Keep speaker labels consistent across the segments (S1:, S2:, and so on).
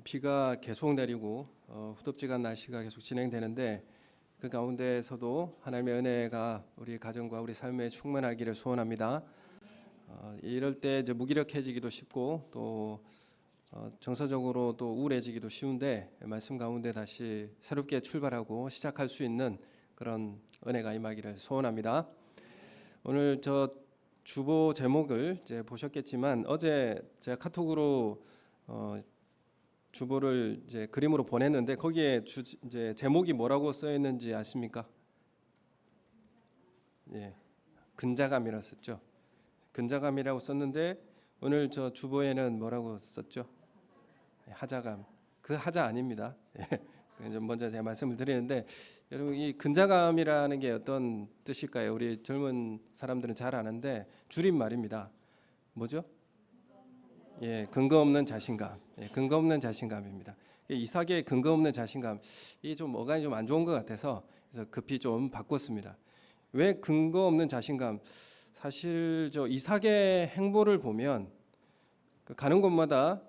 S1: 비가 계속 내리고 후덥지근한 날씨가 계속 진행되는데 그 가운데에서도 하나님의 은혜가 우리 가정과 우리 삶에 충만하기를 소원합니다. 이럴 때 이제 무기력해지기도 쉽고 또 정서적으로 또 우울해지기도 쉬운데 말씀 가운데 다시 새롭게 출발하고 시작할 수 있는 그런 은혜가 임하기를 소원합니다. 오늘 저 주보 제목을 이제 보셨겠지만 어제 제가 카톡으로 주보를 이제 그림으로 보냈는데 거기에 이제 제목이 뭐라고 써 있는지 아십니까? 예, 근자감이라고 썼죠. 근자감이라고 썼는데 오늘 저 주보에는 뭐라고 썼죠? 하자감. 그 하자 아닙니다. 먼저 제가 말씀을 드리는데 여러분 이 근자감이라는 게 어떤 뜻일까요? 우리 젊은 사람들은 잘 아는데 줄임말입니다. 뭐죠? 예, 근거 없는 자신감. 예, 근거 없는 자신감입니다. 이삭의 근거 없는 자신감 이게 좀 어감이 좀 안 좋은 것 같아서 그래서 급히 좀 바꿨습니다. 왜 근거 없는 자신감? 사실 저 이삭의 행보를 보면 가는 곳마다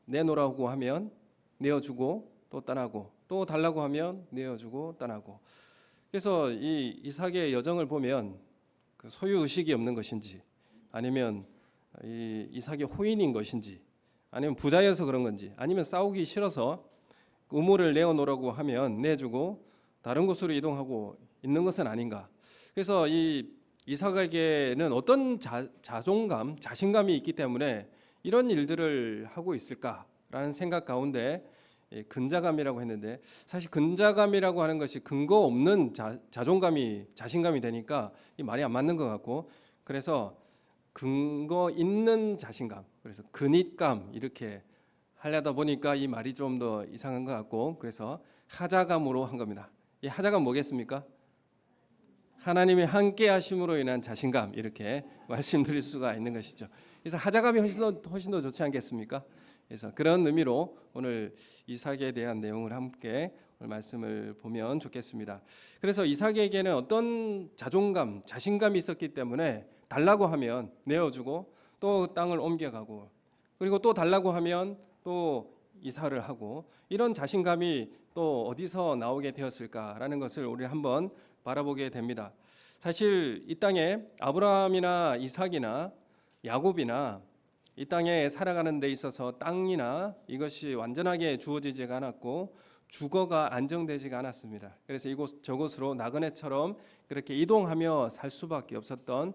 S1: 내놓으라고 하면 내어주고 또 떠나고 또 달라고 하면 내어주고 떠나고. 그래서 이 이삭의 여정을 보면 그 소유 의식이 없는 것인지 아니면 이 이삭의 호인인 것인지 아니면 부자여서 그런 건지 아니면 싸우기 싫어서 의무를 내어놓으라고 하면 내주고 다른 곳으로 이동하고 있는 것은 아닌가. 그래서 이 이삭에게는 어떤 자존감, 자신감이 있기 때문에 이런 일들을 하고 있을까라는 생각 가운데 근자감이라고 했는데 사실 근자감이라고 하는 것이 근거 없는 자존감이 자신감이 되니까 이 말이 안 맞는 것 같고 그래서 근거 있는 자신감, 그래서 근잇감 이렇게 하려다 보니까 이 말이 좀 더 이상한 것 같고 그래서 하자감으로 한 겁니다. 이 하자감 뭐겠습니까? 하나님이 함께 하심으로 인한 자신감 이렇게 말씀드릴 수가 있는 것이죠. 그래서 하자감이 훨씬 더 좋지 않겠습니까? 그래서 그런 의미로 오늘 이삭에 대한 내용을 함께 오늘 말씀을 보면 좋겠습니다. 그래서 이삭에게는 어떤 자존감, 자신감이 있었기 때문에 달라고 하면 내어주고 또 땅을 옮겨가고 그리고 또 달라고 하면 또 이사를 하고 이런 자신감이 또 어디서 나오게 되었을까라는 것을 우리 한번 바라보게 됩니다. 사실 이 땅에 아브라함이나 이삭이나 야곱이나 이 땅에 살아가는 데 있어서 땅이나 이것이 완전하게 주어지지가 않았고 주거가 안정되지가 않았습니다. 그래서 이곳 저곳으로 나그네처럼 그렇게 이동하며 살 수밖에 없었던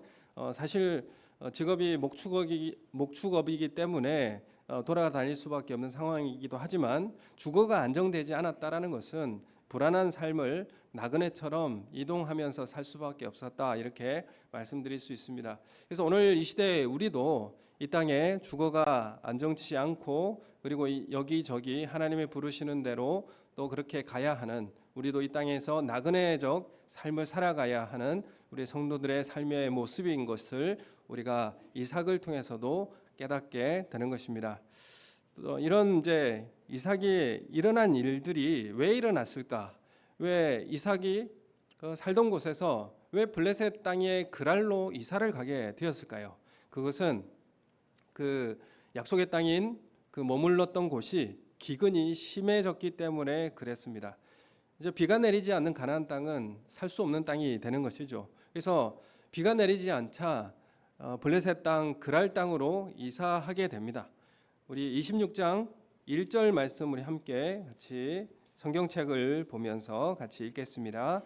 S1: 사실 직업이 목축업이기 때문에 돌아다닐 수밖에 없는 상황이기도 하지만 주거가 안정되지 않았다라는 것은 불안한 삶을 나그네처럼 이동하면서 살 수밖에 없었다 이렇게 말씀드릴 수 있습니다. 그래서 오늘 이 시대에 우리도 이 땅에 주거가 안정치 않고 그리고 여기저기 하나님의 부르시는 대로 또 그렇게 가야 하는 우리도 이 땅에서 나그네적 삶을 살아가야 하는 우리 성도들의 삶의 모습인 것을 우리가 이삭을 통해서도 깨닫게 되는 것입니다. 이런 이제 이삭이 일어난 일들이 왜 일어났을까? 왜 이삭이 살던 곳에서 왜 블레셋 땅의 그랄로 이사를 가게 되었을까요? 그것은 그 약속의 땅인 그 머물렀던 곳이 기근이 심해졌기 때문에 그랬습니다. 이제 비가 내리지 않는 가나안 땅은 살 수 없는 땅이 되는 것이죠. 그래서 비가 내리지 않자 블레셋 땅 그랄 땅으로 이사하게 됩니다. 우리 26장 1절 말씀 우리 함께 같이 성경책을 보면서 같이 읽겠습니다.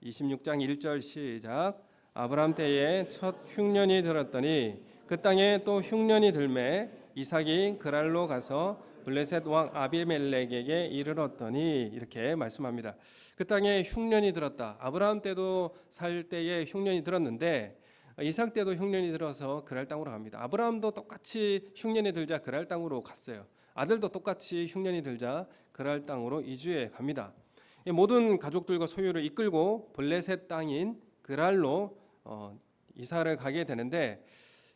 S1: 26장 1절 시작. 아브라함 때에 첫 흉년이 들었더니 그 땅에 또 흉년이 들매 이삭이 그랄로 가서 블레셋 왕 아비멜렉에게 이르렀더니 이렇게 말씀합니다. 그 땅에 흉년이 들었다. 아브라함 때도 살 때에 흉년이 들었는데 이삭 때도 흉년이 들어서 그랄 땅으로 갑니다. 아브라함도 똑같이 흉년이 들자 그랄 땅으로 갔어요. 아들도 똑같이 흉년이 들자 그랄 땅으로 이주해 갑니다. 모든 가족들과 소유를 이끌고 블레셋 땅인 그랄로 이사를 가게 되는데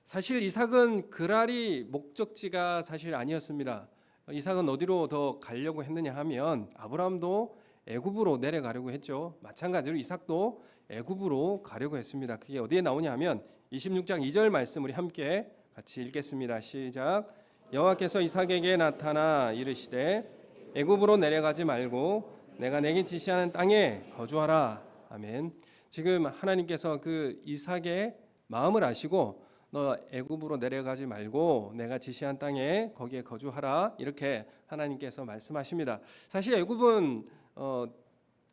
S1: 사실 이삭은 그랄이 목적지가 사실 아니었습니다. 이삭은 어디로 더 가려고 했느냐 하면 아브라함도 애굽으로 내려가려고 했죠. 마찬가지로 이삭도 애굽으로 가려고 했습니다. 그게 어디에 나오냐 하면 26장 2절 말씀 우리 함께 같이 읽겠습니다. 시작. 여호와께서 이삭에게 나타나 이르시되 애굽으로 내려가지 말고 내가 내게 지시하는 땅에 거주하라. 아멘. 지금 하나님께서 그 이삭의 마음을 아시고 너 애굽으로 내려가지 말고 내가 지시한 땅에 거기에 거주하라, 이렇게 하나님께서 말씀하십니다. 사실 애굽은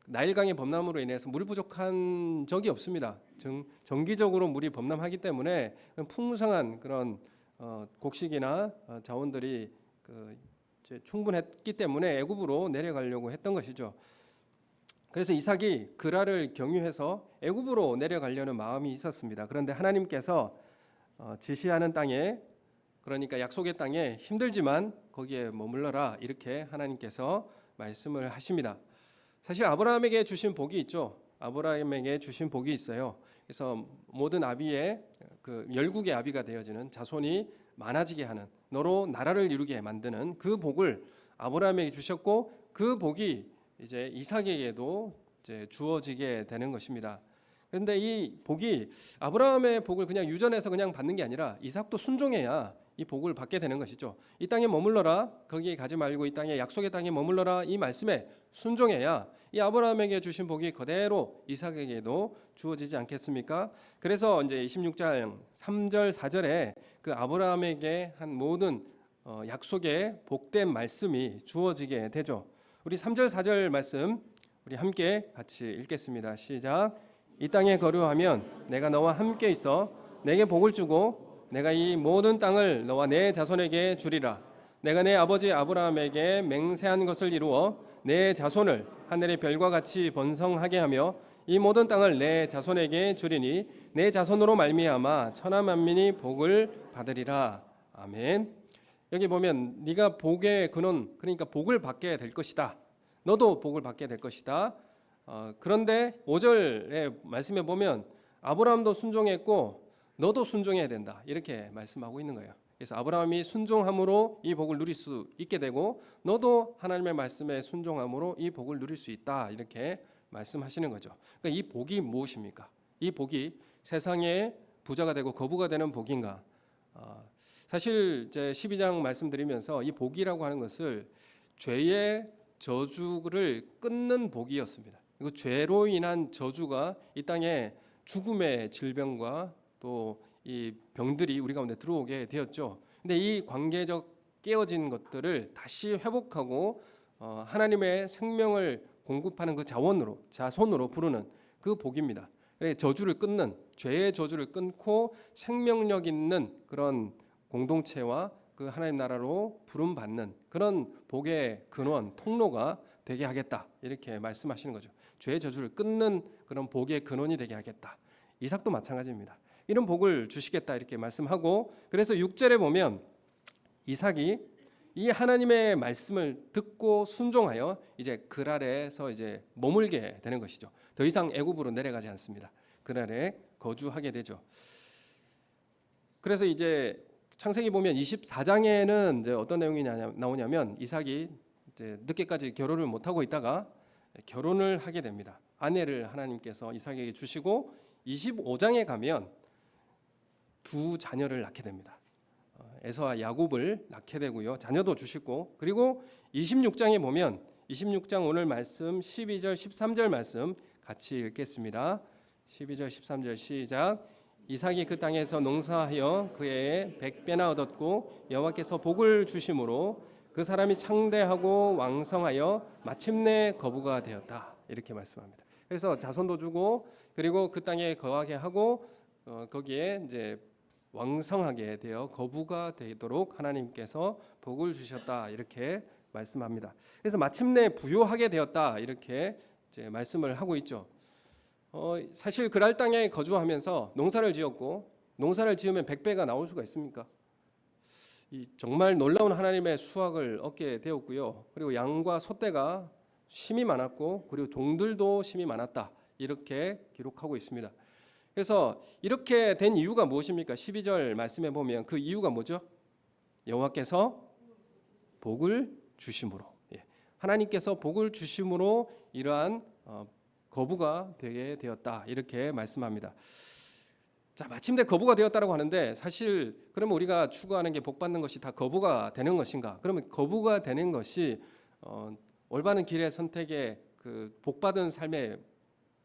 S1: 나일강의 범람으로 인해서 물 부족한 적이 없습니다. 정기적으로 물이 범람하기 때문에 풍성한 그런 곡식이나 자원들이 충분했기 때문에 애굽으로 내려가려고 했던 것이죠. 그래서 이삭이 그라를 경유해서 애굽으로 내려가려는 마음이 있었습니다. 그런데 하나님께서 지시하는 땅에, 그러니까 약속의 땅에 힘들지만 거기에 머물러라, 이렇게 하나님께서 말씀을 하십니다. 사실 아브라함에게 주신 복이 있죠. 아브라함에게 주신 복이 있어요. 그래서 모든 아비의 열국의 아비가 되어지는, 자손이 많아지게 하는, 너로 나라를 이루게 만드는 그 복을 아브라함에게 주셨고, 그 복이 이제 이삭에게도 이제 주어지게 되는 것입니다. 그런데 이 복이, 아브라함의 복을 그냥 유전해서 그냥 받는 게 아니라 이삭도 순종해야 이 복을 받게 되는 것이죠. 이 땅에 머물러라, 거기에 가지 말고 이 땅에, 약속의 땅에 머물러라, 이 말씀에 순종해야 이 아브라함에게 주신 복이 그대로 이삭에게도 주어지지 않겠습니까? 그래서 이제 26장 3절 4절에 그 아브라함에게 한 모든 약속의 복된 말씀이 주어지게 되죠. 우리 3절 4절 말씀 우리 함께 같이 읽겠습니다. 시작. 이 땅에 거류하면 내가 너와 함께 있어 내게 복을 주고 내가 이 모든 땅을 너와 내 자손에게 주리라. 내가 내 아버지 아브라함에게 맹세한 것을 이루어 내 자손을 하늘의 별과 같이 번성하게 하며 이 모든 땅을 내 자손에게 주리니 내 자손으로 말미암아 천하 만민이 복을 받으리라. 아멘. 여기 보면 네가 복의 근원, 그러니까 복을 받게 될 것이다. 너도 복을 받게 될 것이다. 그런데 5절의 말씀에 보면 아브라함도 순종했고 너도 순종해야 된다, 이렇게 말씀하고 있는 거예요. 그래서 아브라함이 순종함으로 이 복을 누릴 수 있게 되고 너도 하나님의 말씀에 순종함으로 이 복을 누릴 수 있다, 이렇게 말씀하시는 거죠. 그러니까 이 복이 무엇입니까? 이 복이 세상에 부자가 되고 거부가 되는 복인가? 사실 제 12장 말씀드리면서 이 복이라고 하는 것을 죄의 저주를 끊는 복이었습니다. 그리고 죄로 인한 저주가 이 땅에 죽음의 질병과 또 이 병들이 우리 가운데 들어오게 되었죠. 근데 이 관계적 깨어진 것들을 다시 회복하고 하나님의 생명을 공급하는 그 자원으로, 자손으로 부르는 그 복입니다. 저주를 끊는, 죄의 저주를 끊고 생명력 있는 그런 공동체와 그 하나님 나라로 부름받는 그런 복의 근원, 통로가 되게 하겠다, 이렇게 말씀하시는 거죠. 죄의 저주를 끊는 그런 복의 근원이 되게 하겠다. 이삭도 마찬가지입니다. 이런 복을 주시겠다, 이렇게 말씀하고, 그래서 6절에 보면 이삭이 이 하나님의 말씀을 듣고 순종하여 이제 그랄에서 이제 머물게 되는 것이죠. 더 이상 애굽으로 내려가지 않습니다. 그랄에 거주하게 되죠. 그래서 이제 창세기 보면 24장에는 이제 어떤 내용이 나오냐면 이삭이 이제 늦게까지 결혼을 못 하고 있다가 결혼을 하게 됩니다. 아내를 하나님께서 이삭에게 주시고 25장에 가면 두 자녀를 낳게 됩니다. 에서와 야곱을 낳게 되고요. 자녀도 주시고, 그리고 26장에 보면 26장 오늘 말씀 12절 13절 말씀 같이 읽겠습니다. 12절 13절 시작. 이삭이 그 땅에서 농사하여 그 해에 100배나 얻었고 여호와께서 복을 주심으로 그 사람이 창대하고 왕성하여 마침내 거부가 되었다, 이렇게 말씀합니다. 그래서 자손도 주고 그리고 그 땅에 거하게 하고 거기에 이제 왕성하게 되어 거부가 되도록 하나님께서 복을 주셨다, 이렇게 말씀합니다. 그래서 마침내 부유하게 되었다, 이렇게 이제 말씀을 하고 있죠. 사실 그랄 땅에 거주하면서 농사를 지었고 농사를 지으면 100배가 나올 수가 있습니까? 정말 놀라운 하나님의 수확을 얻게 되었고요. 그리고 양과 소떼가 심이 많았고 그리고 종들도 심이 많았다, 이렇게 기록하고 있습니다. 그래서 이렇게 된 이유가 무엇입니까? 12절 말씀에 보면 그 이유가 뭐죠? 여호와께서 복을 주심으로, 하나님께서 복을 주심으로 이러한 거부가 되게 되었다, 이렇게 말씀합니다. 자, 마침내 거부가 되었다라고 하는데 사실 그러면 우리가 추구하는 게 복 받는 것이 다 거부가 되는 것인가? 그러면 거부가 되는 것이 올바른 길의 선택의 그 복 받은 삶의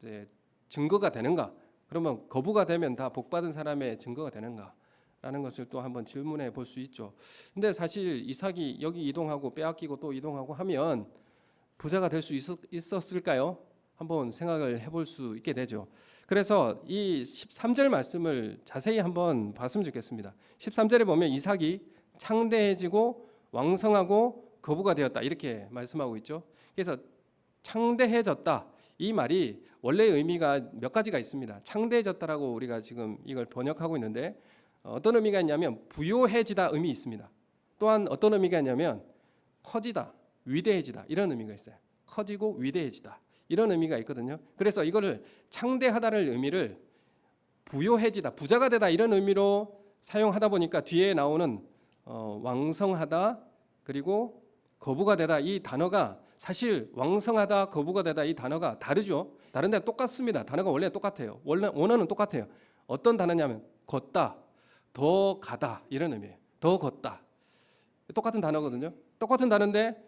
S1: 이제 증거가 되는가? 그러면 거부가 되면 다 복 받은 사람의 증거가 되는가? 라는 것을 또 한번 질문해 볼 수 있죠. 근데 사실 이삭이 여기 이동하고 빼앗기고 또 이동하고 하면 부자가 될 수 있었을까요? 한번 생각을 해볼 수 있게 되죠. 그래서 이 13절 말씀을 자세히 한번 봤으면 좋겠습니다. 13절에 보면 이삭이 창대해지고 왕성하고 거부가 되었다 이렇게 말씀하고 있죠. 그래서 창대해졌다 이 말이 원래 의미가 몇 가지가 있습니다. 창대해졌다라고 우리가 지금 이걸 번역하고 있는데 어떤 의미가 있냐면 부요해지다 의미 있습니다. 또한 어떤 의미가 있냐면 커지다, 위대해지다 이런 의미가 있어요. 커지고 위대해지다 이런 의미가 있거든요. 그래서 이거를 창대하다를 의미를 부요해지다, 부자가 되다 이런 의미로 사용하다 보니까 뒤에 나오는 왕성하다 그리고 거부가 되다 이 단어가 사실 왕성하다, 거부가 되다 이 단어가 다르죠. 다른데 똑같습니다. 단어가 원래 똑같아요. 원어는 똑같아요. 어떤 단어냐면 걷다, 더 가다 이런 의미예요. 더 걷다. 똑같은 단어거든요. 똑같은 단어인데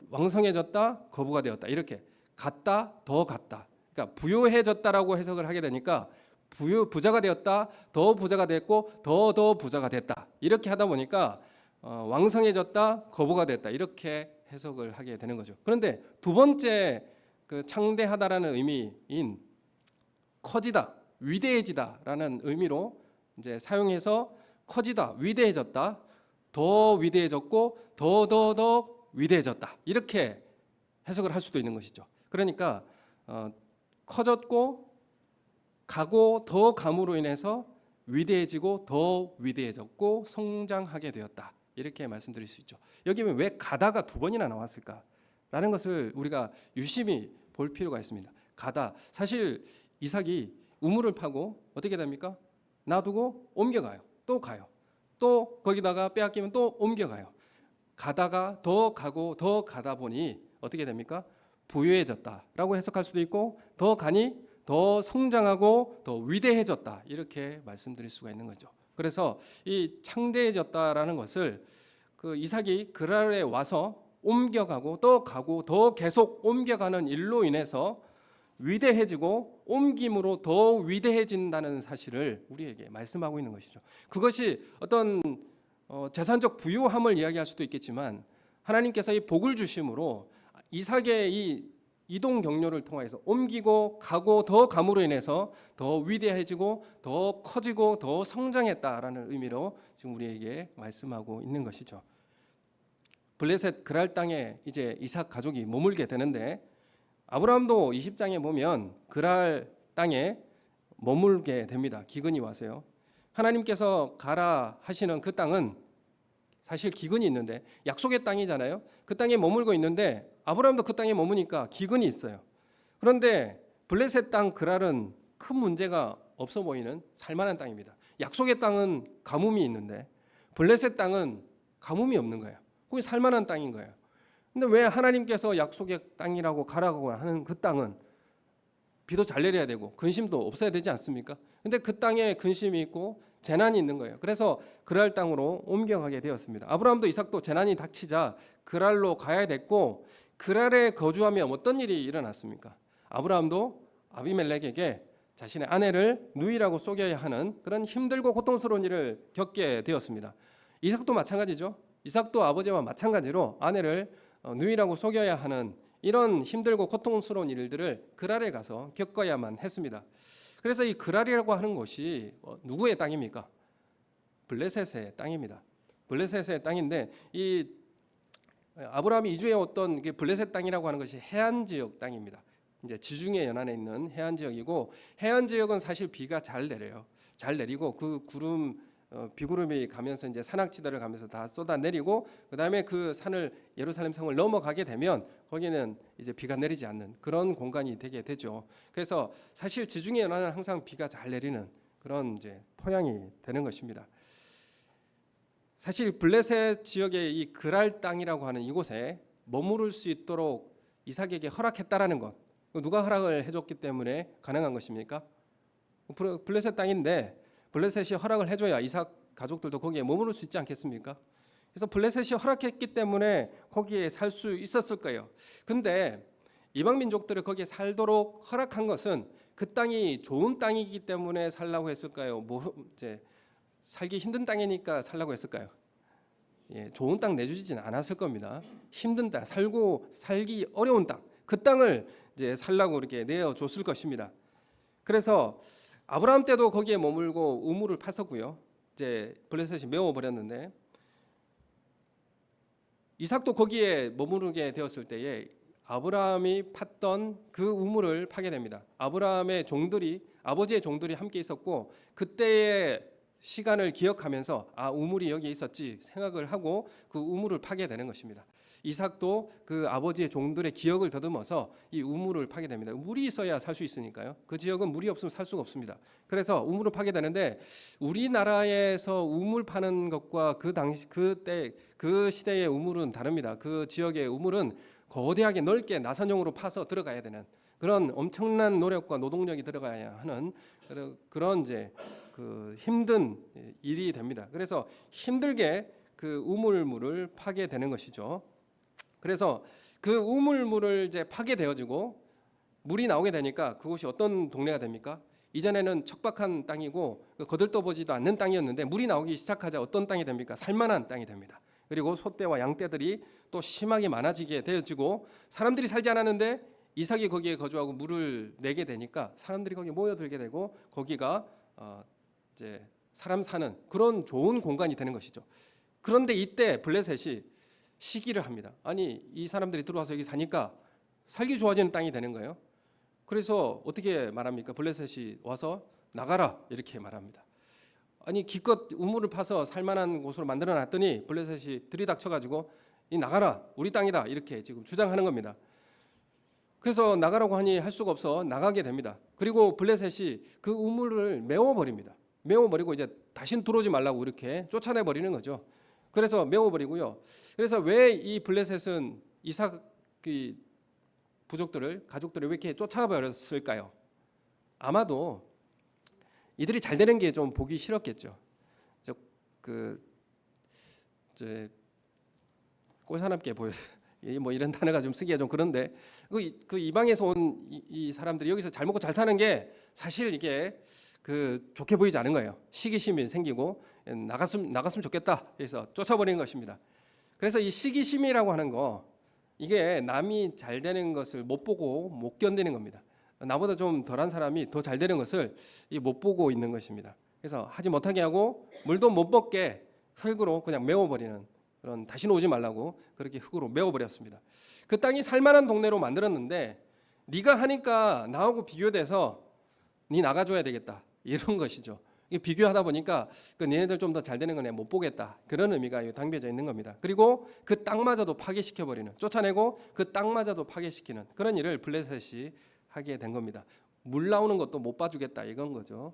S1: 왕성해졌다, 거부가 되었다 이렇게 갔다, 더 갔다. 그러니까 부유해졌다라고 해석을 하게 되니까 부자가 되었다, 더 부자가 됐고 더 부자가 됐다 이렇게 하다 보니까 왕성해졌다, 거부가 됐다 이렇게 해석을 하게 되는 거죠. 그런데 두 번째 그 창대하다라는 의미인 커지다, 위대해지다라는 의미로 이제 사용해서 커지다, 위대해졌다, 더 위대해졌고 더 위대해졌다 이렇게 해석을 할 수도 있는 것이죠. 그러니까 커졌고 가고 더 감으로 인해서 위대해지고 더 위대해졌고 성장하게 되었다 이렇게 말씀드릴 수 있죠. 여기 왜 가다가 두 번이나 나왔을까라는 것을 우리가 유심히 볼 필요가 있습니다. 가다 사실 이삭이 우물을 파고 어떻게 됩니까? 놔두고 옮겨가요. 또 가요. 또 거기다가 빼앗기면 또 옮겨가요. 가다가 더 가고 더 가다 보니 어떻게 됩니까? 부유해졌다라고 해석할 수도 있고 더 가니 더 성장하고 더 위대해졌다 이렇게 말씀드릴 수가 있는 거죠. 그래서 이 창대해졌다라는 것을 그 이삭이 그랄에 와서 옮겨가고 또 가고 더 계속 옮겨가는 일로 인해서 위대해지고 옮김으로 더 위대해진다는 사실을 우리에게 말씀하고 있는 것이죠. 그것이 어떤 재산적 부유함을 이야기할 수도 있겠지만 하나님께서 이 복을 주심으로 이삭의 이 이동 경로를 통해서 옮기고 가고 더 감으로 인해서 더 위대해지고 더 커지고 더 성장했다라는 의미로 지금 우리에게 말씀하고 있는 것이죠. 블레셋 그랄 땅에 이제 이삭 가족이 머물게 되는데 아브라함도 20장에 보면 그랄 땅에 머물게 됩니다. 기근이 와서요. 하나님께서 가라 하시는 그 땅은 사실 기근이 있는데 약속의 땅이잖아요. 그 땅에 머물고 있는데 아브라함도 그 땅에 머무니까 기근이 있어요. 그런데 블레셋 땅 그랄은 큰 문제가 없어 보이는 살만한 땅입니다. 약속의 땅은 가뭄이 있는데 블레셋 땅은 가뭄이 없는 거예요. 거기 살만한 땅인 거예요. 근데 왜 하나님께서 약속의 땅이라고 가라고 하는 그 땅은 비도 잘 내려야 되고 근심도 없어야 되지 않습니까? 근데 그 땅에 근심이 있고 재난이 있는 거예요. 그래서 그랄 땅으로 옮겨가게 되었습니다. 아브라함도 이삭도 재난이 닥치자 그랄로 가야 됐고 그랄에 거주하면 어떤 일이 일어났습니까? 아브라함도 아비멜렉에게 자신의 아내를 누이라고 속여야 하는 그런 힘들고 고통스러운 일을 겪게 되었습니다. 이삭도 마찬가지죠. 이삭도 아버지와 마찬가지로 아내를 누이라고 속여야 하는 이런 힘들고 고통스러운 일들을 그랄에 가서 겪어야만 했습니다. 그래서 이 그랄이라고 하는 곳이 누구의 땅입니까? 블레셋의 땅입니다. 블레셋의 땅인데 이 아브라함이 이주해 왔던 블레셋 땅이라고 하는 것이 해안 지역 땅입니다. 이제 지중해 연안에 있는 해안 지역이고 해안 지역은 사실 비가 잘 내려요. 잘 내리고 그 비구름이 가면서 이제 산악지대를 가면서 다 쏟아내리고 그다음에 그 산을 예루살렘 성을 넘어가게 되면 거기는 이제 비가 내리지 않는 그런 공간이 되게 되죠. 그래서 사실 지중해 연안은 항상 비가 잘 내리는 그런 이제 토양이 되는 것입니다. 사실 블레셋 지역의 이 그랄 땅이라고 하는 이곳에 머무를 수 있도록 이삭에게 허락했다라는 것, 누가 허락을 해줬기 때문에 가능한 것입니까? 블레셋 땅인데 블레셋이 허락을 해줘야 이삭 가족들도 거기에 머무를 수 있지 않겠습니까? 그래서 블레셋이 허락했기 때문에 거기에 살 수 있었을 거예요. 근데 이방 민족들을 거기에 살도록 허락한 것은 그 땅이 좋은 땅이기 때문에 살라고 했을까요? 이제 살기 힘든 땅이니까 살라고 했을까요? 예, 좋은 땅 내주지는 않았을 겁니다. 힘든 땅, 살기 어려운 땅, 그 땅을 이제 살라고 이렇게 내어줬을 것입니다. 그래서 아브라함 때도 거기에 머물고 우물을 팠었고요. 이제 블레셋이 메워버렸는데 이삭도 거기에 머무르게 되었을 때에 아브라함이 팠던 그 우물을 파게 됩니다. 아브라함의 종들이, 아버지의 종들이 함께 있었고 그때의 시간을 기억하면서 우물이 여기 있었지 생각을 하고 그 우물을 파게 되는 것입니다. 이삭도 그 아버지의 종들의 기억을 더듬어서 이 우물을 파게 됩니다. 물이 있어야 살 수 있으니까요. 그 지역은 물이 없으면 살 수가 없습니다. 그래서 우물을 파게 되는데 우리나라에서 우물 파는 것과 그 당시 그때 그 시대의 우물은 다릅니다. 그 지역의 우물은 거대하게 넓게 나선형으로 파서 들어가야 되는 그런 엄청난 노력과 노동력이 들어가야 하는 그런 이제 그 힘든 일이 됩니다. 그래서 힘들게 그 우물물을 파게 되는 것이죠. 그래서 그 우물물을 이제 파게 되어지고 물이 나오게 되니까 그곳이 어떤 동네가 됩니까? 이전에는 척박한 땅이고 거들떠보지도 않는 땅이었는데 물이 나오기 시작하자 어떤 땅이 됩니까? 살만한 땅이 됩니다. 그리고 소떼와 양떼들이 또 심하게 많아지게 되어지고 사람들이 살지 않았는데 이삭이 거기에 거주하고 물을 내게 되니까 사람들이 거기에 모여들게 되고 거기가 이제 사람 사는 그런 좋은 공간이 되는 것이죠. 그런데 이때 블레셋이 시기를 합니다. 아니 이 사람들이 들어와서 여기 사니까 살기 좋아지는 땅이 되는 거예요. 그래서 어떻게 말합니까? 블레셋이 와서 나가라 이렇게 말합니다. 아니 기껏 우물을 파서 살만한 곳으로 만들어놨더니 블레셋이 들이닥쳐가지고 이 나가라 우리 땅이다 이렇게 지금 주장하는 겁니다. 그래서 나가라고 하니 할 수가 없어 나가게 됩니다. 그리고 블레셋이 그 우물을 메워버립니다. 메워버리고 이제 다시는 들어오지 말라고 이렇게 쫓아내버리는 거죠. 그래서 메워버리고요. 그래서 왜 이 블레셋은 이삭 부족들을 가족들을 왜 이렇게 쫓아버렸을까요? 아마도 이들이 잘 되는 게 좀 보기 싫었겠죠. 꼴사납게 보여. 뭐 이런 단어가 좀 쓰기가 좀 그런데 그 이방에서 온 이 사람들이 여기서 잘 먹고 잘 사는 게 사실 이게 그 좋게 보이지 않은 거예요. 시기심이 생기고 나갔으면 좋겠다. 그래서 쫓아버리는 것입니다. 그래서 이 시기심이라고 하는 거 이게 남이 잘 되는 것을 못 보고 못 견디는 겁니다. 나보다 좀 덜한 사람이 더 잘 되는 것을 못 보고 있는 것입니다. 그래서 하지 못하게 하고 물도 못 먹게 흙으로 그냥 메워버리는 그런 다시는 오지 말라고 그렇게 흙으로 메워버렸습니다. 그 땅이 살만한 동네로 만들었는데 네가 하니까 나하고 비교돼서 네 나가줘야 되겠다 이런 것이죠. 비교하다 보니까 그 니네들 좀 더 잘 되는 거 내가 못 보겠다 그런 의미가 담겨져 있는 겁니다. 그리고 그 땅마저도 파괴시켜버리는 쫓아내고 그 땅마저도 파괴시키는 그런 일을 블레셋이 하게 된 겁니다. 물 나오는 것도 못 봐주겠다 이건 거죠.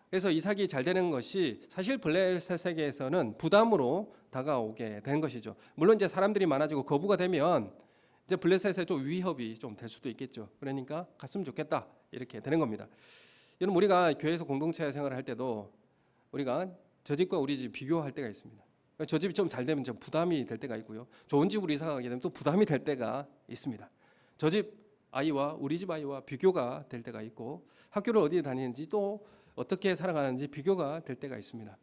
S1: 그래서 이삭이 잘 되는 것이 사실 블레셋에게서는 부담으로 다가오게 된 것이죠. 물론 이제 사람들이 많아지고 거부가 되면 이제 블레셋에 좀 위협이 좀 될 수도 있겠죠. 그러니까 갔으면 좋겠다 이렇게 되는 겁니다. 여러분 우리가 교회에서 공동체 생활을 할 때도 우리가 저 집과 우리 집 비교할 때가 있습니다. 저 집이 좀 잘 되면 좀 부담이 될 때가 있고요. 좋은 집으로 이사 가게 되면 또 부담이 될 때가 있습니다. 저 집 아이와 우리 집 아이와 비교가 될 때가 있고 학교를 어디에 다니는지 또 어떻게 살아가는지 비교가 될 때가 있습니다.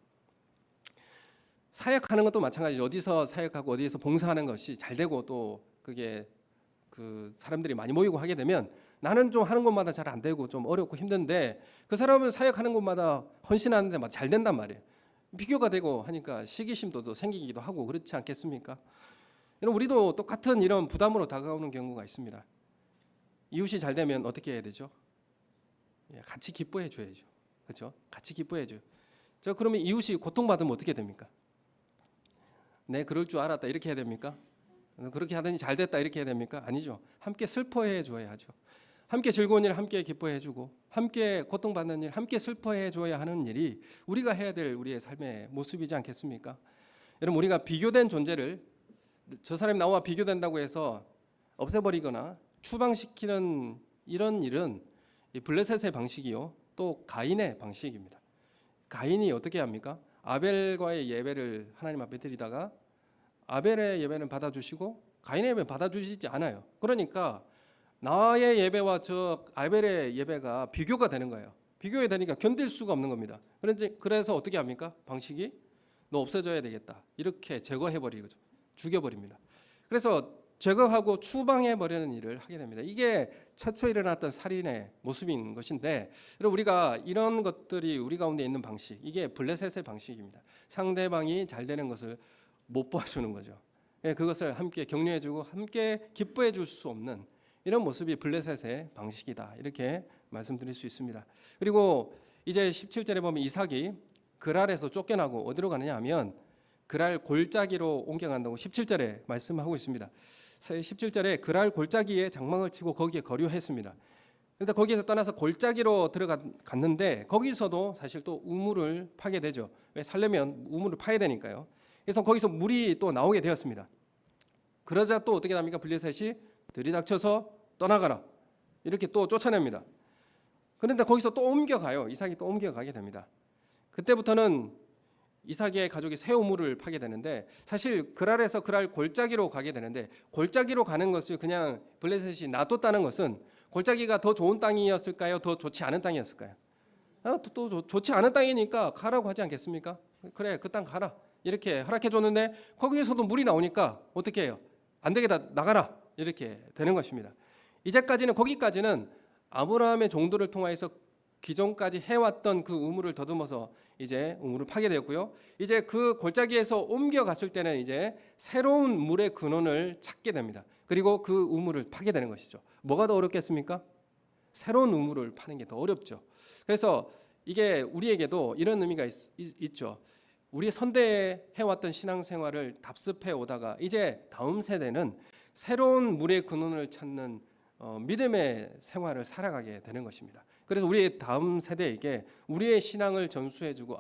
S1: 사역하는 것도 마찬가지죠. 어디서 사역하고 어디에서 봉사하는 것이 잘 되고 또 그게 그 사람들이 많이 모이고 하게 되면 나는 좀 하는 곳마다 잘 안 되고 좀 어렵고 힘든데 그 사람은 사역하는 곳마다 헌신하는 데마다 잘 된단 말이에요. 비교가 되고 하니까 시기심도 또 생기기도 하고 그렇지 않겠습니까? 우리도 똑같은 이런 부담으로 다가오는 경우가 있습니다. 이웃이 잘 되면 어떻게 해야 되죠? 같이 기뻐해 줘야죠. 그렇죠? 같이 기뻐해 줘요. 저 그러면 이웃이 고통받으면 어떻게 됩니까? 네, 그럴 줄 알았다 이렇게 해야 됩니까? 그렇게 하더니 잘 됐다 이렇게 해야 됩니까? 아니죠. 함께 슬퍼해 줘야 하죠. 함께 즐거운 일 함께 기뻐해 주고 함께 고통받는 일 함께 슬퍼해 줘야 하는 일이 우리가 해야 될 우리의 삶의 모습이지 않겠습니까? 여러분 우리가 비교된 존재를 저 사람이 나와 비교된다고 해서 없애버리거나 추방시키는 이런 일은 블레셋의 방식이요 또 가인의 방식입니다. 가인이 어떻게 합니까? 아벨과의 예배를 하나님 앞에 드리다가 아벨의 예배는 받아주시고 가인의 예배는 받아주시지 않아요. 그러니까 나의 예배와 저 아벨의 예배가 비교가 되는 거예요. 비교가 되니까 견딜 수가 없는 겁니다. 그래서 어떻게 합니까? 방식이 너 없어져야 되겠다. 이렇게 제거해버리고 죽여버립니다. 그래서 제거하고 추방해버리는 일을 하게 됩니다. 이게 최초 일어났던 살인의 모습인 것인데 우리가 이런 것들이 우리 가운데 있는 방식, 이게 블레셋의 방식입니다. 상대방이 잘 되는 것을 못 봐주는 거죠. 그것을 함께 격려해주고 함께 기뻐해줄 수 없는 이런 모습이 블레셋의 방식이다. 이렇게 말씀드릴 수 있습니다. 그리고 이제 17절에 보면 이삭이 그랄에서 쫓겨나고 어디로 가느냐 하면 그랄 골짜기로 옮겨간다고 17절에 말씀하고 있습니다. 17절에 그랄 골짜기에 장막을 치고 거기에 거류했습니다. 그런데 거기에서 떠나서 골짜기로 들어갔는데 거기서도 사실 또 우물을 파게 되죠. 왜 살려면 우물을 파야 되니까요. 그래서 거기서 물이 또 나오게 되었습니다. 그러자 또 어떻게 합니까? 블레셋이 들이닥쳐서 떠나가라 이렇게 또 쫓아냅니다. 그런데 거기서 또 옮겨가요. 이삭이 또 옮겨가게 됩니다. 그때부터는 이삭의 가족이 새 우물을 파게 되는데 사실 그랄에서 그랄 골짜기로 가게 되는데 골짜기로 가는 것을 그냥 블레셋이 놔뒀다는 것은 골짜기가 더 좋은 땅이었을까요? 더 좋지 않은 땅이었을까요? 또 좋지 않은 땅이니까 가라고 하지 않겠습니까? 그래 그 땅 가라 이렇게 허락해 줬는데 거기에서도 물이 나오니까 어떻게 해요? 안 되겠다 나가라 이렇게 되는 것입니다. 이제까지는 거기까지는 아브라함의 종도를 통하여서 기존까지 해왔던 그 우물을 더듬어서 이제 우물을 파게 되었고요. 이제 그 골짜기에서 옮겨갔을 때는 이제 새로운 물의 근원을 찾게 됩니다. 그리고 그 우물을 파게 되는 것이죠. 뭐가 더 어렵겠습니까? 새로운 우물을 파는 게 더 어렵죠. 그래서 이게 우리에게도 이런 의미가 있죠. 우리 선대에 해왔던 신앙생활을 답습해 오다가 이제 다음 세대는 새로운 물의 근원을 찾는 믿음의 생활을 살아가게 되는 것입니다. 그래서 우리 다음 세대에게 우리의 신앙을 전수해주고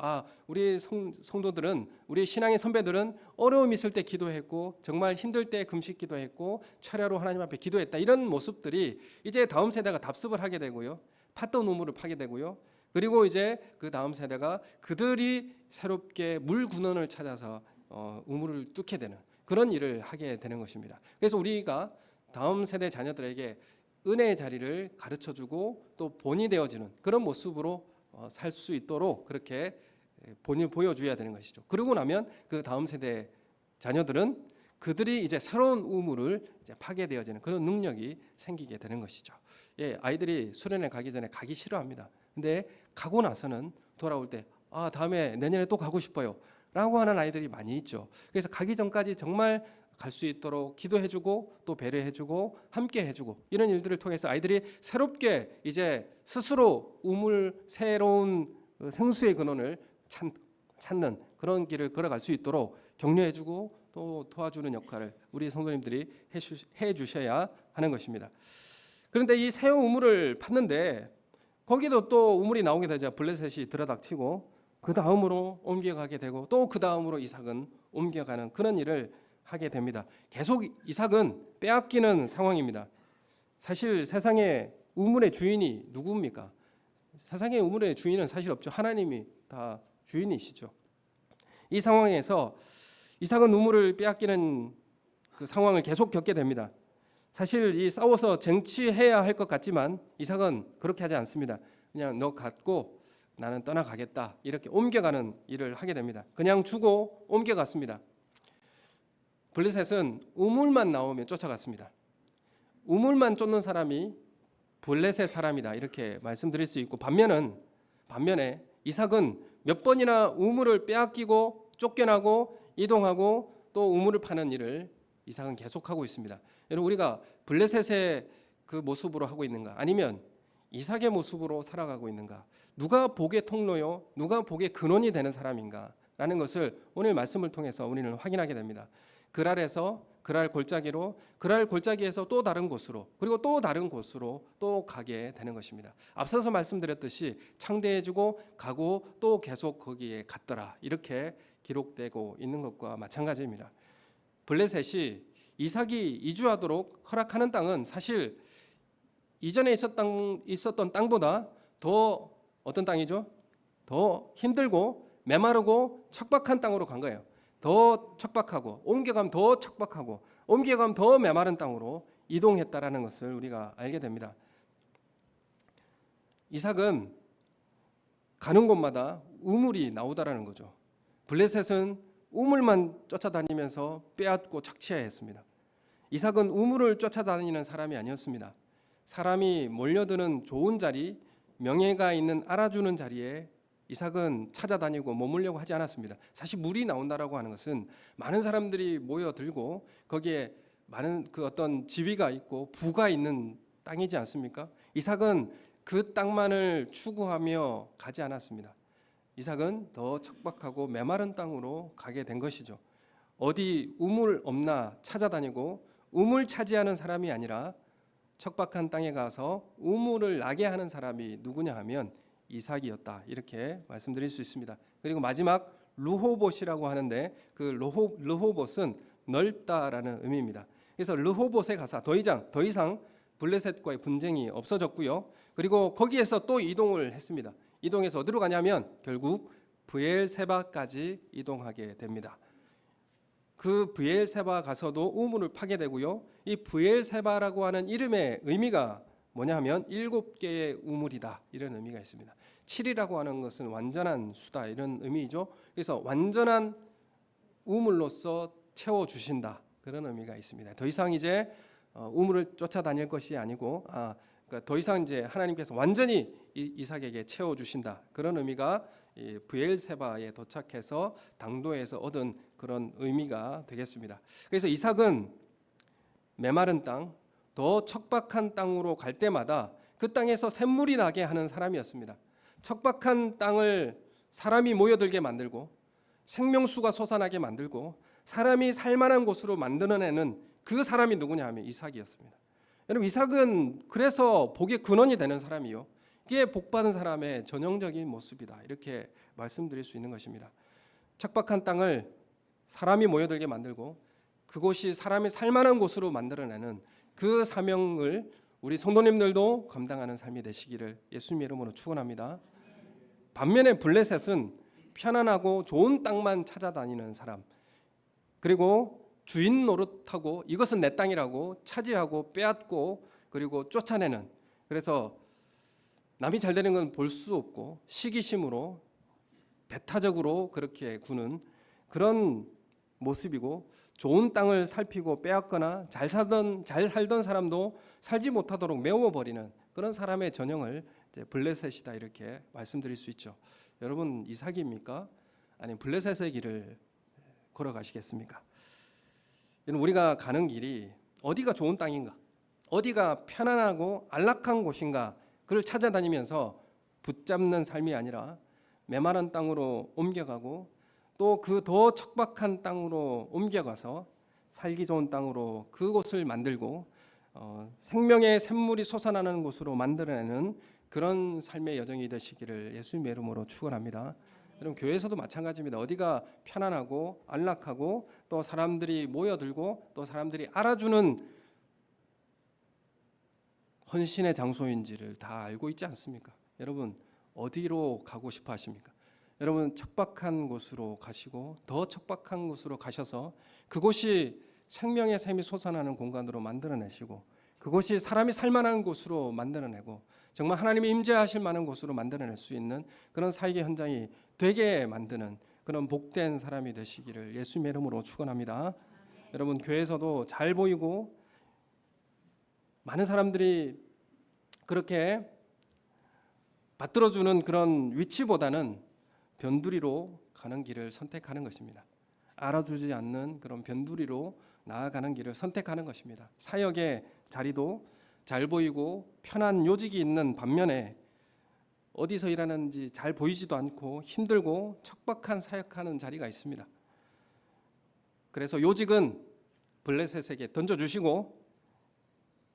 S1: 우리 성도들은 우리 신앙의 선배들은 어려움 있을 때 기도했고 정말 힘들 때 금식 기도했고 철야로 하나님 앞에 기도했다 이런 모습들이 이제 다음 세대가 답습을 하게 되고요. 팠던 우물을 파게 되고요. 그리고 이제 그 다음 세대가 그들이 새롭게 물 근원을 찾아서 우물을 뚫게 되는 그런 일을 하게 되는 것입니다. 그래서 우리가 다음 세대 자녀들에게 은혜의 자리를 가르쳐주고 또 본이 되어지는 그런 모습으로 살 수 있도록 그렇게 본을 보여줘야 되는 것이죠. 그러고 나면 그 다음 세대 자녀들은 그들이 이제 새로운 우물을 이제 파게 되어지는 그런 능력이 생기게 되는 것이죠. 아이들이 수련회 가기 전에 가기 싫어합니다. 근데 가고 나서는 돌아올 때 다음에 내년에 또 가고 싶어요 라고 하는 아이들이 많이 있죠. 그래서 가기 전까지 정말 갈 수 있도록 기도해주고 또 배려해주고 함께 해주고 이런 일들을 통해서 아이들이 새롭게 이제 스스로 새로운 생수의 근원을 찾는 그런 길을 걸어갈 수 있도록 격려해주고 또 도와주는 역할을 우리 성도님들이 해주셔야 하는 것입니다. 그런데 이 새 우물을 팠는데 거기도 또 우물이 나오게 되자 블레셋이 들어닥치고 그 다음으로 옮겨가게 되고 또 그 다음으로 이삭은 옮겨가는 그런 일을 하게 됩니다. 계속 이삭은 빼앗기는 상황입니다. 사실 세상의 우물의 주인이 누구입니까? 세상의 우물의 주인은 사실 없죠. 하나님이 다 주인이시죠. 이 상황에서 이삭은 우물을 빼앗기는 그 상황을 계속 겪게 됩니다. 사실 이 싸워서 쟁취해야 할 것 같지만 이삭은 그렇게 하지 않습니다. 그냥 너 갖고 나는 떠나가겠다 이렇게 옮겨가는 일을 하게 됩니다. 그냥 주고 옮겨갔습니다. 블레셋은 우물만 나오면 쫓아갔습니다. 우물만 쫓는 사람이 블레셋 사람이다 이렇게 말씀드릴 수 있고 반면에 이삭은 몇 번이나 우물을 빼앗기고 쫓겨나고 이동하고 또 우물을 파는 일을 이삭은 계속하고 있습니다. 여러분 우리가 블레셋의 그 모습으로 하고 있는가 아니면 이삭의 모습으로 살아가고 있는가 누가 복의 통로요 누가 복의 근원이 되는 사람인가 라는 것을 오늘 말씀을 통해서 우리는 확인하게 됩니다. 그랄에서 그랄 골짜기에서 또 다른 곳으로 그리고 또 다른 곳으로 또 가게 되는 것입니다. 앞서서 말씀드렸듯이 창대해지고 가고 또 계속 거기에 갔더라 이렇게 기록되고 있는 것과 마찬가지입니다. 블레셋이 이삭이 이주하도록 허락하는 땅은 사실 이전에 있었던 땅보다 더 어떤 땅이죠? 더 힘들고 메마르고 척박한 땅으로 간 거예요. 더 척박하고 옮겨가면 더 척박하고 옮겨가면 더 메마른 땅으로 이동했다라는 것을 우리가 알게 됩니다. 이삭은 가는 곳마다 우물이 나오다라는 거죠. 블레셋은 우물만 쫓아다니면서 빼앗고 착취했습니다. 이삭은 우물을 쫓아다니는 사람이 아니었습니다. 사람이 몰려드는 좋은 자리, 명예가 있는 알아주는 자리에 이삭은 찾아다니고 머물려고 하지 않았습니다. 사실 물이 나온다라고 하는 것은 많은 사람들이 모여들고 거기에 많은 그 어떤 지위가 있고 부가 있는 땅이지 않습니까? 이삭은 그 땅만을 추구하며 가지 않았습니다. 이삭은 더 척박하고 메마른 땅으로 가게 된 것이죠. 어디 우물 없나 찾아다니고 우물 차지하는 사람이 아니라 척박한 땅에 가서 우물을 나게 하는 사람이 누구냐 하면 이삭이었다, 이렇게 말씀드릴 수 있습니다. 그리고 마지막 르호봇이라고 하는데 그 르호봇은 넓다라는 의미입니다. 그래서 르호봇에 가서 더 이상 블레셋과의 분쟁이 없어졌고요. 그리고 거기에서 또 이동을 했습니다. 이동해서 어디로 가냐면 결국 브엘세바까지 이동하게 됩니다. 그 브엘세바 가서도 우물을 파게 되고요. 이 브엘세바라고 하는 이름의 의미가 뭐냐 하면 7개의 우물이다, 이런 의미가 있습니다. 7이라고 하는 것은 완전한 수다, 이런 의미죠. 그래서 완전한 우물로서 채워주신다, 그런 의미가 있습니다. 더 이상 이제 우물을 쫓아다닐 것이 아니고 그러니까 더 이상 이제 하나님께서 완전히 이삭에게 채워주신다, 그런 의미가 브엘세바에 도착해서 당도에서 얻은 그런 의미가 되겠습니다. 그래서 이삭은 메마른 땅, 더 척박한 땅으로 갈 때마다 그 땅에서 샘물이 나게 하는 사람이었습니다. 척박한 땅을 사람이 모여들게 만들고 생명수가 솟아나게 만들고 사람이 살만한 곳으로 만들어내는 그 사람이 누구냐 하면 이삭이었습니다. 여러분, 이삭은 그래서 복의 근원이 되는 사람이요, 이게 복받은 사람의 전형적인 모습이다, 이렇게 말씀드릴 수 있는 것입니다. 척박한 땅을 사람이 모여들게 만들고 그곳이 사람이 살만한 곳으로 만들어내는 그 사명을 우리 성도님들도 감당하는 삶이 되시기를 예수님의 이름으로 축원합니다. 반면에 블레셋은 편안하고 좋은 땅만 찾아다니는 사람, 그리고 주인 노릇하고 이것은 내 땅이라고 차지하고 빼앗고 그리고 쫓아내는, 그래서 남이 잘 되는 건 볼 수 없고 시기심으로 배타적으로 그렇게 구는 그런 모습이고, 좋은 땅을 살피고 빼앗거나 잘 살던 사람도 살지 못하도록 메워버리는 그런 사람의 전형을 블레셋이다, 이렇게 말씀드릴 수 있죠. 여러분, 이삭입니까? 아니면 블레셋의 길을 걸어가시겠습니까? 우리가 가는 길이 어디가 좋은 땅인가, 어디가 편안하고 안락한 곳인가, 그를 찾아다니면서 붙잡는 삶이 아니라 메마른 땅으로 옮겨가고 또 그 더 척박한 땅으로 옮겨가서 살기 좋은 땅으로 그곳을 만들고 생명의 샘물이 솟아나는 곳으로 만들어내는 그런 삶의 여정이 되시기를 예수님의 이름으로 축원합니다. 여러분, 교회에서도 마찬가지입니다. 어디가 편안하고 안락하고 또 사람들이 모여들고 또 사람들이 알아주는 헌신의 장소인지를 다 알고 있지 않습니까? 여러분, 어디로 가고 싶어 하십니까? 여러분, 척박한 곳으로 가시고 더 척박한 곳으로 가셔서 그곳이 생명의 샘이 솟아나는 공간으로 만들어내시고 그곳이 사람이 살만한 곳으로 만들어내고 정말 하나님이 임재하실 만한 곳으로 만들어낼 수 있는 그런 사역의 현장이 되게 만드는 그런 복된 사람이 되시기를 예수님의 이름으로 축원합니다. 여러분, 교회에서도 잘 보이고 많은 사람들이 그렇게 받들어주는 그런 위치보다는 변두리로 가는 길을 선택하는 것입니다. 알아주지 않는 그런 변두리로 나아가는 길을 선택하는 것입니다. 사역의 자리도 잘 보이고 편한 요직이 있는 반면에 어디서 일하는지 잘 보이지도 않고 힘들고 척박한 사역하는 자리가 있습니다. 그래서 요직은 블레셋에게 던져주시고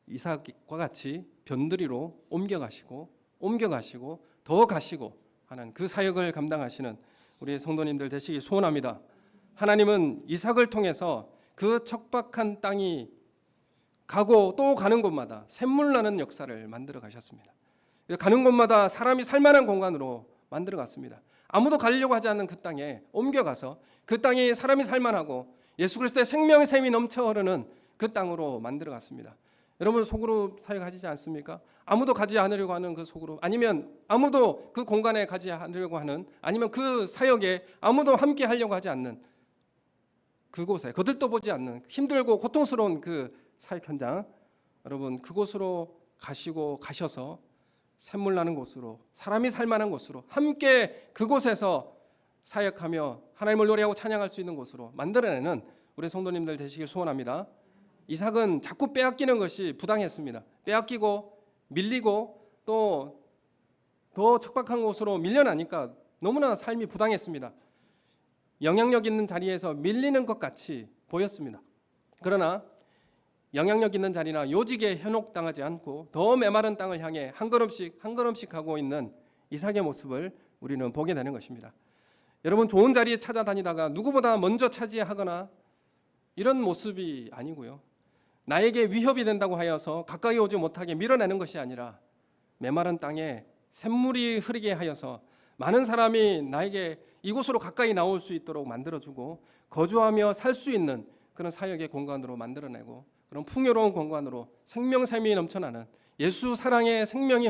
S1: 이삭과 같이 변두리로 옮겨가시고 더 가시고 하는 그 사역을 감당하시는 우리 성도님들 되시기 소원합니다. 하나님은 이삭을 통해서 그 척박한 땅이 가고 또 가는 곳마다 샘물나는 역사를 만들어 가셨습니다. 가는 곳마다 사람이 살만한 공간으로 만들어갔습니다. 아무도 가려고 하지 않는 그 땅에 옮겨가서 그 땅이 사람이 살만하고 예수 그리스도의 생명의 샘이 넘쳐 흐르는 그 땅으로 만들어갔습니다. 여러분 소그룹 사역하시지 않습니까? 아무도 가지 않으려고 하는 그 소그룹, 아니면 아무도 그 공간에 가지 않으려고 하는, 아니면 그 사역에 아무도 함께 하려고 하지 않는 그곳에, 거들떠 보지 않는 힘들고 고통스러운 그 사역 현장, 여러분 그곳으로 가셔서 샘물 나는 곳으로, 사람이 살만한 곳으로, 함께 그곳에서 사역하며 하나님을 노래하고 찬양할 수 있는 곳으로 만들어내는 우리 성도님들 되시길 소원합니다. 이삭은 자꾸 빼앗기는 것이 부당했습니다. 빼앗기고 밀리고 또 더 척박한 곳으로 밀려나니까 너무나 삶이 부당했습니다. 영향력 있는 자리에서 밀리는 것 같이 보였습니다. 그러나 영향력 있는 자리나 요직에 현혹당하지 않고 더 메마른 땅을 향해 한 걸음씩 한 걸음씩 가고 있는 이삭의 모습을 우리는 보게 되는 것입니다. 여러분 좋은 자리에 찾아다니다가 누구보다 먼저 차지하거나 이런 모습이 아니고요. 나에게 위협이 된다고 하여서 가까이 오지 못하게 밀어내는 것이 아니라 메마른 땅에 샘물이 흐르게 하여서 많은 사람이 나에게 이곳으로 가까이 나올 수 있도록 만들어주고 거주하며 살 수 있는 그런 사역의 공간으로 만들어내고 그런 풍요로운 공간으로 생명샘이 넘쳐나는 예수 사랑의 생명이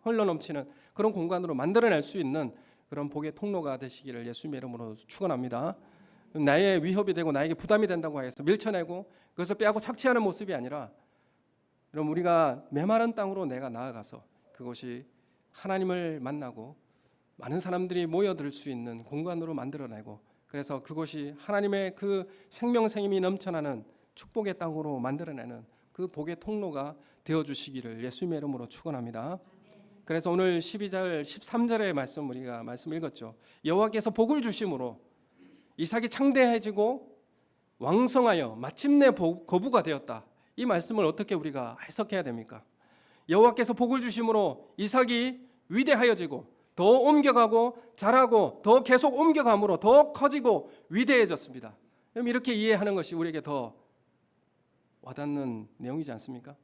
S1: 흘러넘치는 그런 공간으로 만들어낼 수 있는 그런 복의 통로가 되시기를 예수님의 이름으로 축원합니다. 나의 위협이 되고 나에게 부담이 된다고 해서 밀쳐내고 그것을 빼앗고 착취하는 모습이 아니라, 그럼 우리가 메마른 땅으로 내가 나아가서 그것이 하나님을 만나고 많은 사람들이 모여들 수 있는 공간으로 만들어내고, 그래서 그것이 하나님의 그 생명샘이 넘쳐나는 축복의 땅으로 만들어내는 그 복의 통로가 되어주시기를 예수님의 이름으로 축원합니다. 그래서 오늘 12절 13절의 말씀 우리가 말씀 읽었죠. 여호와께서 복을 주심으로 이삭이 창대해지고 왕성하여 마침내 거부가 되었다. 이 말씀을 어떻게 우리가 해석해야 됩니까? 여호와께서 복을 주심으로 이삭이 위대하여지고 더 옮겨가고 자라고 더 계속 옮겨감으로 더 커지고 위대해졌습니다. 그럼 이렇게 이해하는 것이 우리에게 더 와닿는 내용이지 않습니까?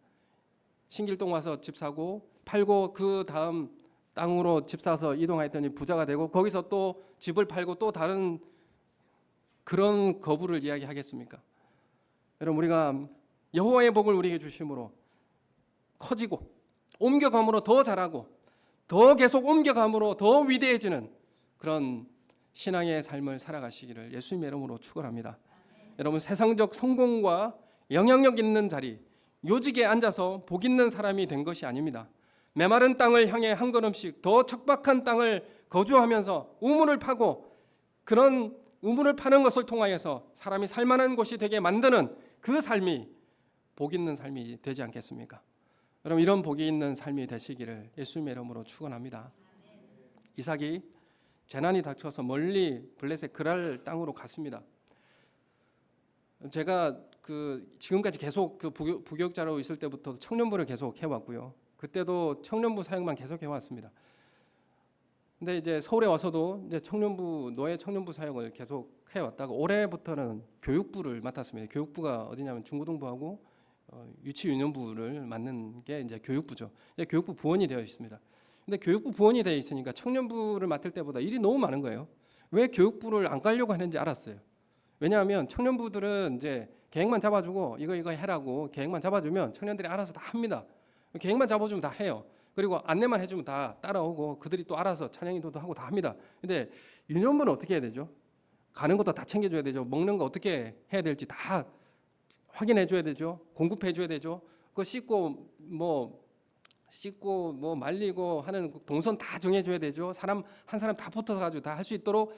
S1: 신길동 와서 집 사고 팔고 그 다음 땅으로 집 사서 이동했더니 부자가 되고 거기서 또 집을 팔고 또 다른 그런 거부를 이야기하겠습니까? 여러분 우리가 여호와의 복을 우리에게 주심으로 커지고 옮겨감으로 더 자라고 더 계속 옮겨감으로 더 위대해지는 그런 신앙의 삶을 살아가시기를 예수님의 이름으로 축원합니다. 여러분 세상적 성공과 영향력 있는 자리, 요직에 앉아서 복 있는 사람이 된 것이 아닙니다. 메마른 땅을 향해 한 걸음씩 더 척박한 땅을 거주하면서 우물을 파고 그런 우물을 파는 것을 통하여서 사람이 살만한 곳이 되게 만드는 그 삶이 복 있는 삶이 되지 않겠습니까? 여러분 이런 복이 있는 삶이 되시기를 예수님의 이름으로 축원합니다. 이삭이 재난이 닥쳐서 멀리 블레셋 그랄 땅으로 갔습니다. 제가 지금까지 계속 부교육자로 있을 때부터 청년부를 계속 해왔고요. 그때도 청년부 사역만 계속 해왔습니다. 근데 이제 서울에 와서도 이제 노예 청년부 사역을 계속 해왔다가 올해부터는 교육부를 맡았습니다. 교육부가 어디냐면 중고등부하고 유치유년부를 맡는 게 이제 교육부죠. 이제 교육부 부원이 되어 있습니다. 근데 교육부 부원이 되어 있으니까 청년부를 맡을 때보다 일이 너무 많은 거예요. 왜 교육부를 안 가려고 하는지 알았어요. 왜냐하면 청년부들은 이제 계획만 잡아주고 이거 해라고 계획만 잡아주면 청년들이 알아서 다 합니다. 계획만 잡아주면 다 해요. 그리고 안내만 해주면 다 따라오고 그들이 또 알아서 찬양 인도도 하고 다 합니다. 근데 유년부는 어떻게 해야 되죠? 가는 것도 다 챙겨줘야 되죠. 먹는 거 어떻게 해야 될지 다 확인해 줘야 되죠. 공급해 줘야 되죠. 그거 씻고 말리고 하는 동선 다 정해 줘야 되죠. 사람 한 사람 다 붙어서 가지고 다 할 수 있도록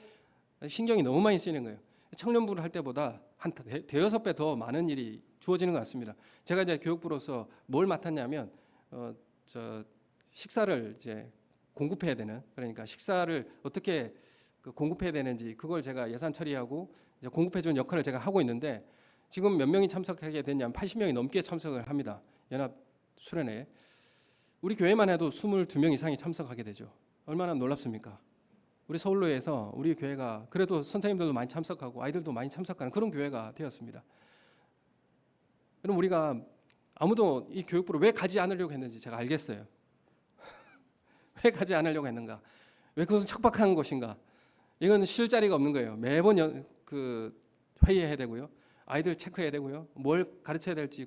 S1: 신경이 너무 많이 쓰이는 거예요. 청년부를 할 때보다 한 대여섯 배 더 많은 일이 주어지는 것 같습니다. 제가 이제 교육부로서 뭘 맡았냐면 식사를 이제 공급해야 되는, 그러니까 식사를 어떻게 공급해야 되는지 그걸 제가 예산 처리하고 이제 공급해 주는 역할을 제가 하고 있는데, 지금 몇 명이 참석하게 됐냐면 80명이 넘게 참석을 합니다. 연합 수련회에. 우리 교회만 해도 22명 이상이 참석하게 되죠. 얼마나 놀랍습니까? 우리 서울로에서 우리 교회가 그래도 선생님들도 많이 참석하고 아이들도 많이 참석하는 그런 교회가 되었습니다. 그럼 우리가 아무도 이 교육부를 왜 가지 않으려고 했는지 제가 알겠어요. 왜 가지 않으려고 했는가? 왜 그것은 척박한 곳인가? 이건 쉴 자리가 없는 거예요. 매번 회의해야 되고요. 아이들 체크해야 되고요. 뭘 가르쳐야 될지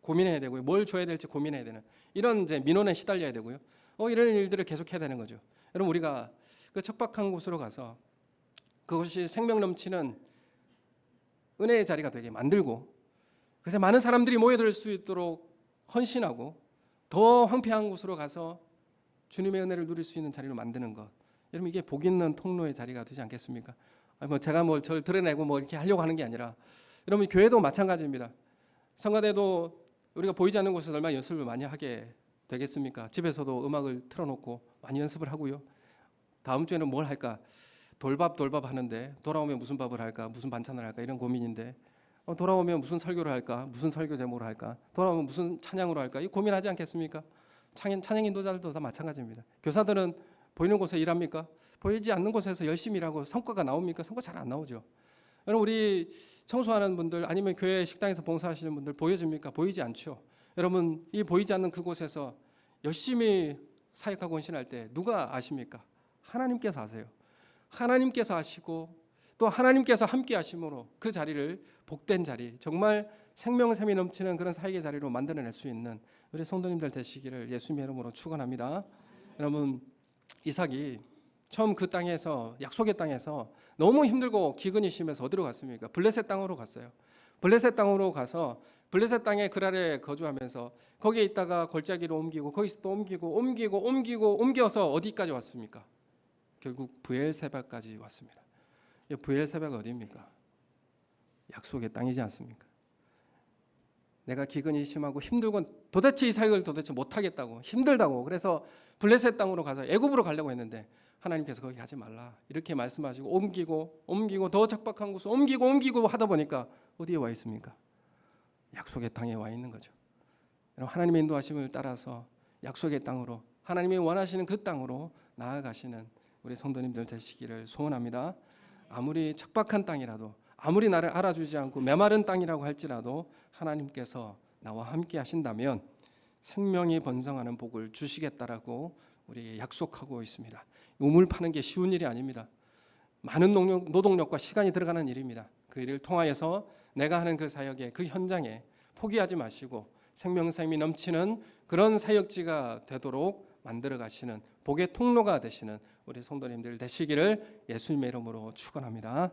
S1: 고민해야 되고요. 뭘 줘야 될지 고민해야 되는 이런 이제 민원에 시달려야 되고요. 이런 일들을 계속해야 되는 거죠. 여러분, 우리가 그 척박한 곳으로 가서 그것이 생명 넘치는 은혜의 자리가 되게 만들고, 그래서 많은 사람들이 모여들 수 있도록 헌신하고 더 황폐한 곳으로 가서 주님의 은혜를 누릴 수 있는 자리로 만드는 것, 여러분, 이게 복 있는 통로의 자리가 되지 않겠습니까? 제가 저를 드러내고 이렇게 하려고 하는 게 아니라, 여러분, 교회도 마찬가지입니다. 성가대도 우리가 보이지 않는 곳에서 얼마나 연습을 많이 하게 되겠습니까? 집에서도 음악을 틀어놓고 많이 연습을 하고요. 다음 주에는 뭘 할까? 돌밥 하는데 돌아오면 무슨 밥을 할까? 무슨 반찬을 할까? 이런 고민인데, 돌아오면 무슨 설교를 할까? 무슨 설교 제목으로 할까? 돌아오면 무슨 찬양으로 할까? 이 고민하지 않겠습니까? 찬양 인도자들도 다 마찬가지입니다. 교사들은 보이는 곳에 일합니까? 보이지 않는 곳에서 열심히 일하고 성과가 나옵니까? 성과 잘 안 나오죠. 여러분, 우리 청소하는 분들 아니면 교회 식당에서 봉사하시는 분들 보여집니까? 보이지 않죠. 여러분, 이 보이지 않는 그곳에서 열심히 사역하고 헌신할 때 누가 아십니까? 하나님께서 아세요. 하나님께서 아시고 또 하나님께서 함께 하심으로 그 자리를 복된 자리, 정말 생명샘이 넘치는 그런 사역의 자리로 만들어낼 수 있는 우리 성도님들 되시기를 예수님의 이름으로 축원합니다. 여러분, 이삭이 처음 그 땅에서, 약속의 땅에서 너무 힘들고 기근이 심해서 어디로 갔습니까? 블레셋 땅으로 갔어요. 블레셋 땅으로 가서 블레셋 땅에 그랄에 거주하면서 거기에 있다가 골짜기로 옮기고 거기서 또 옮겨서 어디까지 왔습니까? 결국 브엘세바까지 왔습니다. 브엘세바가 어디입니까? 약속의 땅이지 않습니까? 내가 기근이 심하고 힘들고 도대체 이 사역을 도대체 못하겠다고, 힘들다고, 그래서 블레셋 땅으로 가서 애굽으로 가려고 했는데 하나님께서 거기 가지 말라 이렇게 말씀하시고 옮기고 더 척박한 곳을 옮기고 하다 보니까 어디에 와 있습니까? 약속의 땅에 와 있는 거죠. 하나님의 인도하심을 따라서 약속의 땅으로, 하나님이 원하시는 그 땅으로 나아가시는 우리 성도님들 되시기를 소원합니다. 아무리 척박한 땅이라도, 아무리 나를 알아주지 않고 메마른 땅이라고 할지라도 하나님께서 나와 함께 하신다면 생명이 번성하는 복을 주시겠다라고 우리에게 약속하고 있습니다. 우물 파는 게 쉬운 일이 아닙니다. 많은 노동력과 시간이 들어가는 일입니다. 그 일을 통하여서 내가 하는 그 사역의 그 현장에 포기하지 마시고 생명샘이 넘치는 그런 사역지가 되도록 만들어 가시는 복의 통로가 되시는 우리 성도님들 되시기를 예수님의 이름으로 축원합니다.